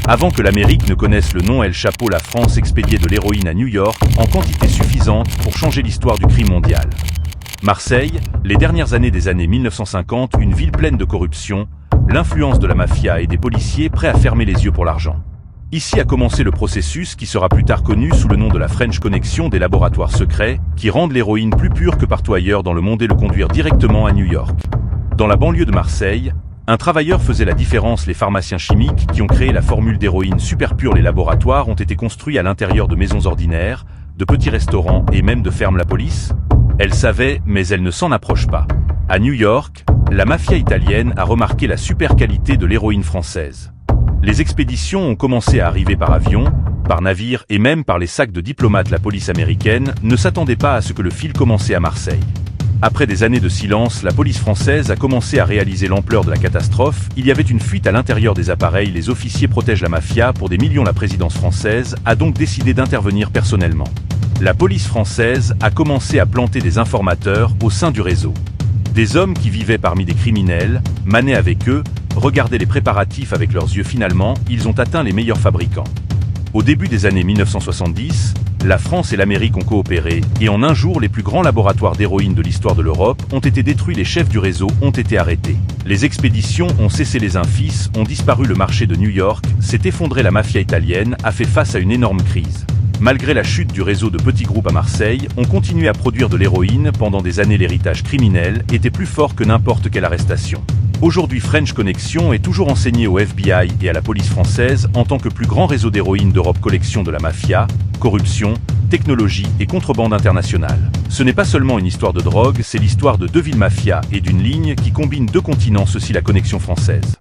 Avant que l'Amérique ne connaisse le nom El Chapo, la France expédiait de l'héroïne à New York en quantité suffisante pour changer l'histoire du crime mondial. Marseille, les dernières années des années 1950, une ville pleine de corruption, l'influence de la mafia et des policiers prêts à fermer les yeux pour l'argent. Ici a commencé le processus qui sera plus tard connu sous le nom de la French Connection, des laboratoires secrets qui rendent l'héroïne plus pure que partout ailleurs dans le monde et le conduire directement à New York. Dans la banlieue de Marseille, un travailleur faisait la différence. Les pharmaciens chimiques qui ont créé la formule d'héroïne super pure. Les laboratoires ont été construits à l'intérieur de maisons ordinaires, de petits restaurants et même de fermes. La police, elle savait, mais elle ne s'en approche pas. À New York, la mafia italienne a remarqué la super qualité de l'héroïne française. Les expéditions ont commencé à arriver par avion, par navire et même par les sacs de diplomates. La police américaine ne s'attendait pas à ce que le fil commençait à Marseille. Après des années de silence, la police française a commencé à réaliser l'ampleur de la catastrophe. Il y avait une fuite à l'intérieur des appareils. Les officiers protègent la mafia pour des millions. La présidence française a donc décidé d'intervenir personnellement. La police française a commencé à planter des informateurs au sein du réseau. Des hommes qui vivaient parmi des criminels, manaient avec eux, regardaient les préparatifs avec leurs yeux. Finalement, ils ont atteint les meilleurs fabricants. Au début des années 1970, la France et l'Amérique ont coopéré, et en un jour, les plus grands laboratoires d'héroïne de l'histoire de l'Europe ont été détruits. Les chefs du réseau ont été arrêtés. Les expéditions ont cessé. Les infis ont disparu. Le marché de New York s'est effondré. La mafia italienne a fait face à une énorme crise. Malgré la chute du réseau de petits groupes à Marseille, on continuait à produire de l'héroïne pendant des années. L'héritage criminel était plus fort que n'importe quelle arrestation. Aujourd'hui, French Connection est toujours enseigné au FBI et à la police française en tant que plus grand réseau d'héroïne d'Europe. Collection de la mafia, corruption, technologie et contrebande internationale. Ce n'est pas seulement une histoire de drogue, c'est l'histoire de deux villes mafia et d'une ligne qui combine deux continents. Ceci la connexion française.